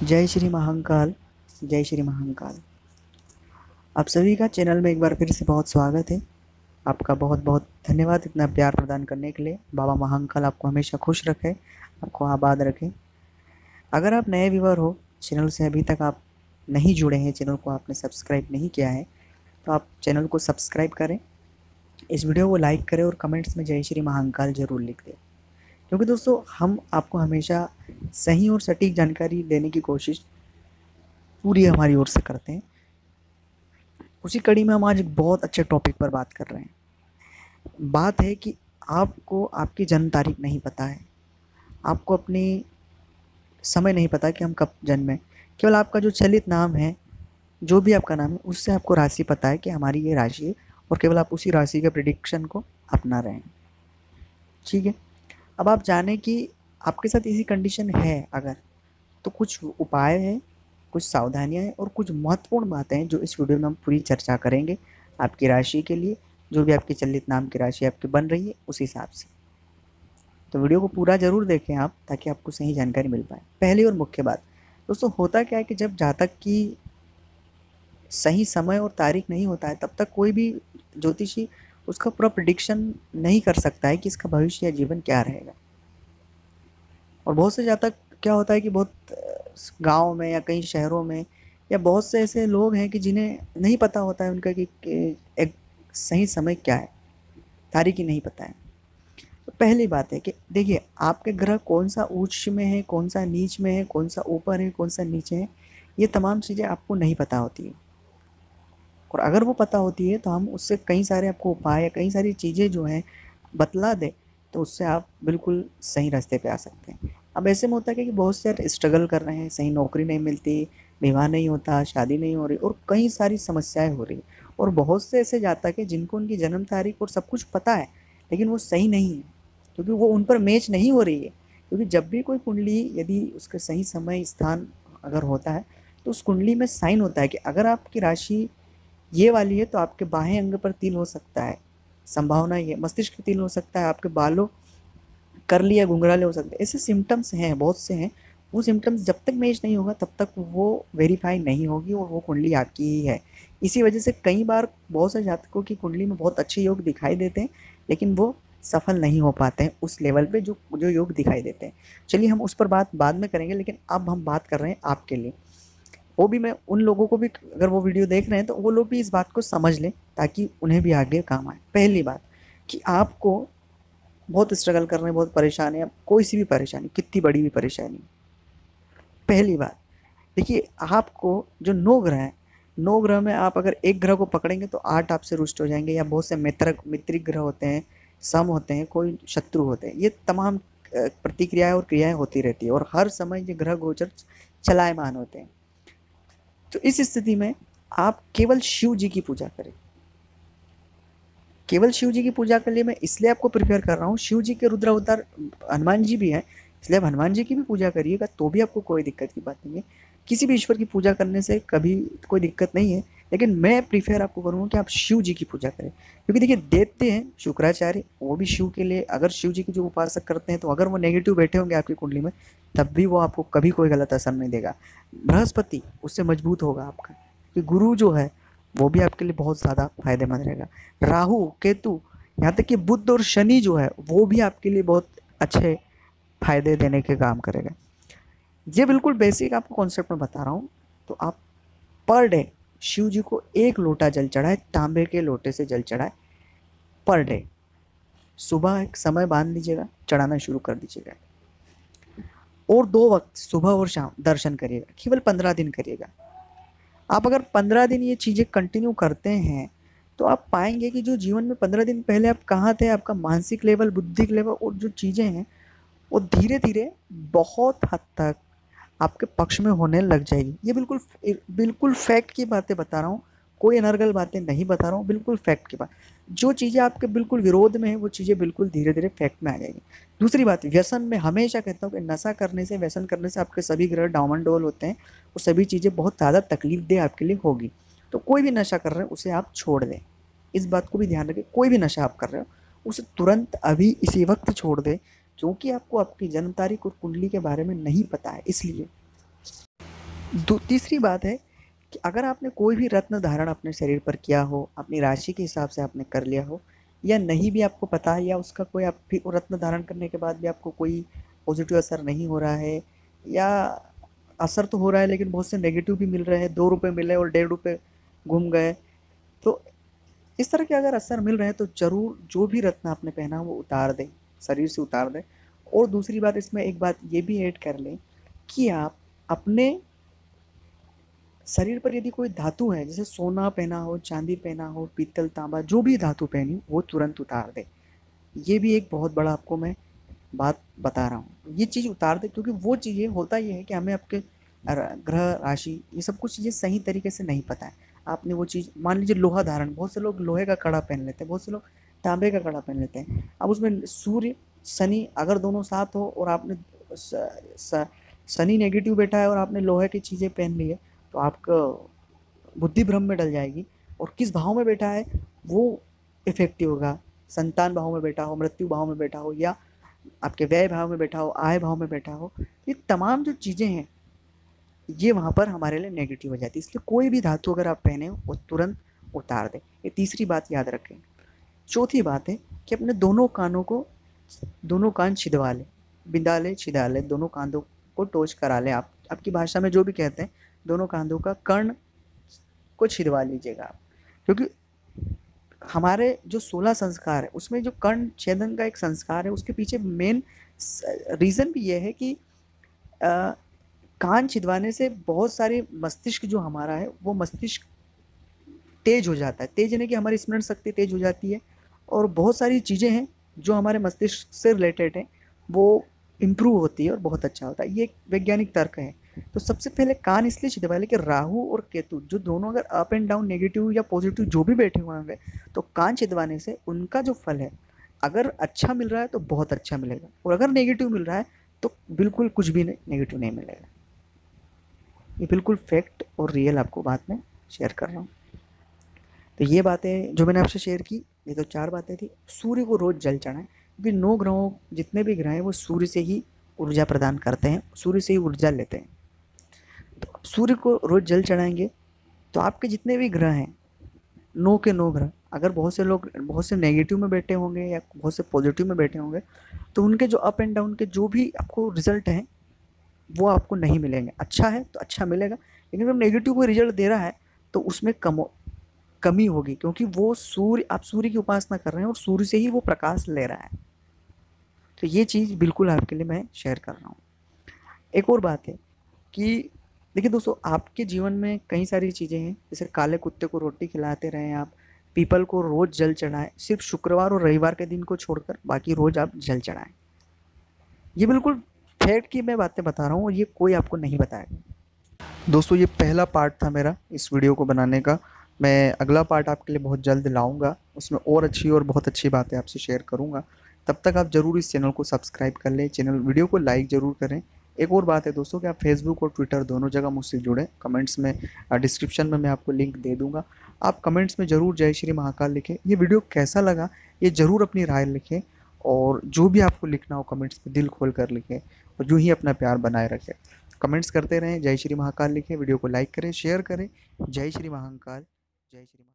जय श्री महाकाल। जय श्री महाकाल। आप सभी का चैनल में एक बार फिर से बहुत स्वागत है। आपका बहुत बहुत धन्यवाद इतना प्यार प्रदान करने के लिए। बाबा महाकाल आपको हमेशा खुश रखे, आपको आबाद रखे। अगर आप नए व्यूअर हो, चैनल से अभी तक आप नहीं जुड़े हैं, चैनल को आपने सब्सक्राइब नहीं किया है, तो आप चैनल को सब्सक्राइब करें, इस वीडियो को लाइक करें और कमेंट्स में जय श्री महाकाल ज़रूर लिख दें। क्योंकि दोस्तों, हम आपको हमेशा सही और सटीक जानकारी देने की कोशिश पूरी हमारी ओर से करते हैं। उसी कड़ी में हम आज एक बहुत अच्छे टॉपिक पर बात कर रहे हैं। बात है कि आपको आपकी जन्म तारीख नहीं पता है, आपको अपनी समय नहीं पता कि हम कब जन्मे। केवल आपका जो चलित नाम है, जो भी आपका नाम है, उससे आपको राशि पता है कि हमारी ये राशि है, और केवल आप उसी राशि के प्रिडिक्शन को अपना रहे हैं। ठीक है। अब आप जाने कि आपके साथ इसी कंडीशन है अगर, तो कुछ उपाय हैं, कुछ सावधानियां हैं और कुछ महत्वपूर्ण बातें हैं जो इस वीडियो में हम पूरी चर्चा करेंगे आपकी राशि के लिए। जो भी आपकी चलित नाम की राशि आपकी बन रही है उस हिसाब से, तो वीडियो को पूरा ज़रूर देखें आप, ताकि आपको सही जानकारी मिल पाए। पहली और मुख्य बात दोस्तों, होता क्या है कि जब जातक की सही समय और तारीख नहीं होता है, तब तक कोई भी ज्योतिषी उसका पूरा प्रिडिक्शन नहीं कर सकता है कि इसका भविष्य या जीवन क्या रहेगा। और बहुत से जातक क्या होता है कि बहुत गांव में या कई शहरों में या बहुत से ऐसे लोग हैं कि जिन्हें नहीं पता होता है उनका कि एक सही समय क्या है, तारीख ही नहीं पता है। तो पहली बात है कि देखिए, आपके ग्रह कौन सा उच्च में है, कौन सा नीच में है, कौन सा ऊपर है, कौन सा नीचे है, ये तमाम चीज़ें आपको नहीं पता होती है। और अगर वो पता होती है तो हम उससे कई सारे आपको उपाय या कई सारी चीज़ें जो हैं बतला दें, तो उससे आप बिल्कुल सही रास्ते पे आ सकते हैं। अब ऐसे में होता है कि बहुत से यार स्ट्रगल कर रहे हैं, सही नौकरी नहीं मिलती, विवाह नहीं होता, शादी नहीं हो रही और कई सारी समस्याएं हो रही। और बहुत से ऐसे जातक हैं जिनको उनकी जन्म तारीख और सब कुछ पता है, लेकिन वो सही नहीं है, क्योंकि वो उन पर मैच नहीं हो रही है। क्योंकि जब भी कोई कुंडली, यदि उसका सही समय स्थान अगर होता है, तो उस कुंडली में साइन होता है कि अगर आपकी राशि ये वाली है तो आपके बाएं अंग पर तिल हो सकता है, संभावना ये, मस्तिष्क तिल हो सकता है, आपके बालों करली या घुंघराले हो सकते हैं। ऐसे सिम्टम्स हैं, बहुत से हैं। वो सिम्टम्स जब तक मैच नहीं होगा तब तक वो वेरीफाई नहीं होगी और वो कुंडली आपकी ही है। इसी वजह से कई बार बहुत से जातकों की कुंडली में बहुत अच्छे योग दिखाई देते हैं, लेकिन वो सफल नहीं हो पाते हैं उस लेवल पे जो जो योग दिखाई देते हैं। चलिए, हम उस पर बात बाद में करेंगे, लेकिन अब हम बात कर रहे हैं आपके लिए। वो भी मैं उन लोगों को भी, अगर वो वीडियो देख रहे हैं तो वो लोग भी इस बात को समझ लें, ताकि उन्हें भी आगे काम आए। पहली बात कि आपको बहुत स्ट्रगल कर रहे हैं, बहुत परेशान है, कोई सी भी परेशानी, कितनी बड़ी भी परेशानी। पहली बात देखिए, आपको जो 9 ग्रह हैं, 9 ग्रह में आप अगर एक ग्रह को पकड़ेंगे तो 8 आपसे रुष्ट हो जाएंगे, या बहुत से मित्रिक ग्रह होते हैं, सम होते हैं, कोई शत्रु होते हैं। ये तमाम प्रतिक्रियाएं और क्रियाएं होती रहती है, और हर समय ये ग्रह गोचर चलायमान होते हैं। तो इस स्थिति में आप केवल शिव जी की पूजा करें। केवल शिव जी की पूजा के लिए मैं इसलिए आपको प्रिपेयर कर रहा हूँ, शिव जी के रुद्र अवतार हनुमान जी भी हैं, इसलिए आप हनुमान जी की भी पूजा करिएगा, तो भी आपको कोई दिक्कत की बात नहीं है। किसी भी ईश्वर की पूजा करने से कभी कोई दिक्कत नहीं है, लेकिन मैं प्रीफेयर आपको करूँगा कि आप शिव जी की पूजा करें। क्योंकि देखिए, दैत्य हैं शुक्राचार्य, वो भी शिव के लिए, अगर शिव जी की जो उपासक करते हैं, तो अगर वो नेगेटिव बैठे होंगे आपकी कुंडली में, तब भी वो आपको कभी कोई गलत असर नहीं देगा। बृहस्पति उससे मजबूत होगा आपका, कि गुरु जो है वो भी आपके लिए बहुत ज़्यादा फायदेमंद रहेगा। राहु केतु, यहाँ तक कि बुध और शनि जो है वो भी आपके लिए बहुत अच्छे फायदे देने के काम करेगा। ये बिल्कुल बेसिक आपको कॉन्सेप्ट में बता रहा हूँ। तो आप पर डे शिव जी को 1 लोटा जल चढ़ाए, तांबे के लोटे से जल चढ़ाए पर डे। सुबह एक समय बांध लीजिएगा, चढ़ाना शुरू कर दीजिएगा, और 2 वक्त सुबह और शाम दर्शन करिएगा। केवल 15 दिन करिएगा। आप अगर 15 दिन ये चीज़ें कंटिन्यू करते हैं, तो आप पाएंगे कि जो जीवन में 15 दिन पहले आप कहाँ थे, आपका मानसिक लेवल, बुद्धिक लेवल और जो चीज़ें हैं, वो धीरे धीरे बहुत हद तक आपके पक्ष में होने लग जाएगी। ये बिल्कुल बिल्कुल फैक्ट की बातें बता रहा हूँ, कोई अनर्गल बातें नहीं बता रहा हूँ, बिल्कुल फैक्ट की बात। जो चीज़ें आपके बिल्कुल विरोध में है, वो चीज़ें बिल्कुल धीरे धीरे फैक्ट में आ जाएगी। दूसरी बात, व्यसन में हमेशा कहता हूँ कि नशा करने से, व्यसन करने से आपके सभी ग्रह डामाडोल होते हैं, और सभी चीज़ें बहुत ज़्यादा तकलीफ दे आपके लिए होगी। तो कोई भी नशा कर रहे हैं उसे आप छोड़ दें, इस बात को भी ध्यान रखें। कोई भी नशा आप कर रहे हो उसे तुरंत अभी इसी वक्त छोड़ दें, क्योंकि आपको आपकी जन्म तारीख और कुंडली के बारे में नहीं पता है, इसलिए। तीसरी बात है कि अगर आपने कोई भी रत्न धारण अपने शरीर पर किया हो, अपनी राशि के हिसाब से आपने कर लिया हो, या नहीं भी आपको पता है, या उसका कोई आप भी रत्न धारण करने के बाद भी आपको कोई पॉजिटिव असर नहीं हो रहा है, या असर तो हो रहा है लेकिन बहुत से नेगेटिव भी मिल रहे हैं, 2 रुपये मिले और 1.5 रुपये घूम गए, तो इस तरह के अगर असर मिल रहे हैं तो ज़रूर जो भी रत्न आपने पहना वो उतार दें, शरीर से उतार दें। और दूसरी बात, इसमें एक बात ये भी ऐड कर लें कि आप अपने शरीर पर यदि कोई धातु है, जैसे सोना पहना हो, चांदी पहना हो, पीतल, तांबा, जो भी धातु पहनी वो तुरंत उतार दे। ये भी एक बहुत बड़ा आपको मैं बात बता रहा हूँ, ये चीज़ उतार दे, क्योंकि वो चीज़ें होता ये है कि हमें आपके ग्रह राशि ये सब कुछ चीज़ें सही तरीके से नहीं पता है। आपने वो चीज़, मान लीजिए लोहा धारण, बहुत से लोग लोहे का कड़ा पहन लेते हैं, बहुत से लोग तांबे का कड़ा पहन लेते हैं। अब उसमें सूर्य शनि अगर दोनों साथ हो और आपने शनि नेगेटिव बैठा है और आपने लोहे की चीज़ें पहन ली है, तो आपका बुद्धि भ्रम में डल जाएगी। और किस भाव में बैठा है वो इफेक्टिव होगा, संतान भाव में बैठा हो, मृत्यु भाव में बैठा हो, या आपके व्यय भाव में बैठा हो, आय भाव में बैठा हो, ये तमाम जो चीज़ें हैं ये वहाँ पर हमारे लिए नेगेटिव हो जाती है। इसलिए कोई भी धातु अगर आप पहने हो वो तुरंत उतार दें। ये तीसरी बात याद रखें। चौथी बात है कि अपने दोनों कानों को, दोनों कान छिदवा लें, बिंदा लें, छिदा लें, दोनों कानों को टोच करा लें। आप आपकी भाषा में जो भी कहते हैं, दोनों कांधों का कर्ण को छिदवा लीजिएगा आप, क्योंकि हमारे जो 16 संस्कार है उसमें जो कर्ण छेदन का एक संस्कार है, उसके पीछे मेन रीज़न भी ये है कि अ, कान छिदवाने से बहुत सारे मस्तिष्क जो हमारा है वो मस्तिष्क तेज हो जाता है। तेज यानी कि हमारी स्मरण शक्ति तेज हो जाती है, और बहुत सारी चीज़ें हैं जो हमारे मस्तिष्क से रिलेटेड हैं वो इम्प्रूव होती है और बहुत अच्छा होता है। ये एक वैज्ञानिक तर्क है। तो सबसे पहले कान इसलिए छिदवाए कि राहु और केतु जो दोनों अगर अप एंड डाउन नेगेटिव या पॉजिटिव जो भी बैठे हुए होंगे, तो कान छिदवाने से उनका जो फल है, अगर अच्छा मिल रहा है तो बहुत अच्छा मिलेगा, और अगर नेगेटिव मिल रहा है तो बिल्कुल कुछ भी नेगेटिव नहीं मिलेगा। ये बिल्कुल फैक्ट और रियल आपको बात में शेयर कर रहा हूँ। तो ये बातें जो मैंने आपसे शेयर की, ये तो 4 बातें थी। सूर्य को रोज़ जल चढ़ाएं, क्योंकि 9 ग्रहों, जितने भी ग्रह हैं वो सूर्य से ही ऊर्जा प्रदान करते हैं, सूर्य से ही ऊर्जा लेते हैं। तो सूर्य को रोज़ जल चढ़ाएंगे तो आपके जितने भी ग्रह हैं, 9 के 9 ग्रह, अगर बहुत से लोग बहुत से नेगेटिव में बैठे होंगे या बहुत से पॉजिटिव में बैठे होंगे, तो उनके जो अप एंड डाउन के जो भी आपको रिजल्ट हैं वो आपको नहीं मिलेंगे। अच्छा है तो अच्छा मिलेगा, लेकिन अगर नेगेटिव कोई रिजल्ट दे रहा है तो उसमें कमी होगी, क्योंकि वो सूर्य, आप सूर्य की उपासना कर रहे हैं और सूर्य से ही वो प्रकाश ले रहा है। तो ये चीज़ बिल्कुल आपके लिए मैं शेयर कर रहा हूँ। एक और बात है कि देखिए दोस्तों, आपके जीवन में कई सारी चीज़ें हैं, जैसे काले कुत्ते को रोटी खिलाते रहें आप, पीपल को रोज़ जल चढ़ाएं, सिर्फ शुक्रवार और रविवार के दिन को छोड़कर बाकी रोज़ आप जल चढ़ाएं। ये बिल्कुल फैक्ट की मैं बातें बता रहा हूँ, और ये कोई आपको नहीं बताएगा। दोस्तों, ये पहला पार्ट था मेरा इस वीडियो को बनाने का। मैं अगला पार्ट आपके लिए बहुत जल्द लाऊंगा, उसमें और अच्छी और बहुत अच्छी बातें आपसे शेयर करूंगा। तब तक आप ज़रूर इस चैनल को सब्सक्राइब कर लें, चैनल वीडियो को लाइक ज़रूर करें। एक और बात है दोस्तों कि आप फेसबुक और ट्विटर दोनों जगह मुझसे जुड़ें। कमेंट्स में, डिस्क्रिप्शन में मैं आपको लिंक दे दूँगा। आप कमेंट्स में ज़रूर जय श्री महाकाल लिखें। ये वीडियो कैसा लगा ये ज़रूर अपनी राय लिखें, और जो भी आपको लिखना हो कमेंट्स में दिल खोल कर लिखें, और यूँ ही अपना प्यार बनाए रखें। कमेंट्स करते रहें, जय श्री महाकाल लिखें, वीडियो को लाइक करें, शेयर करें। जय श्री महाकाल, जय श्री महाकाल।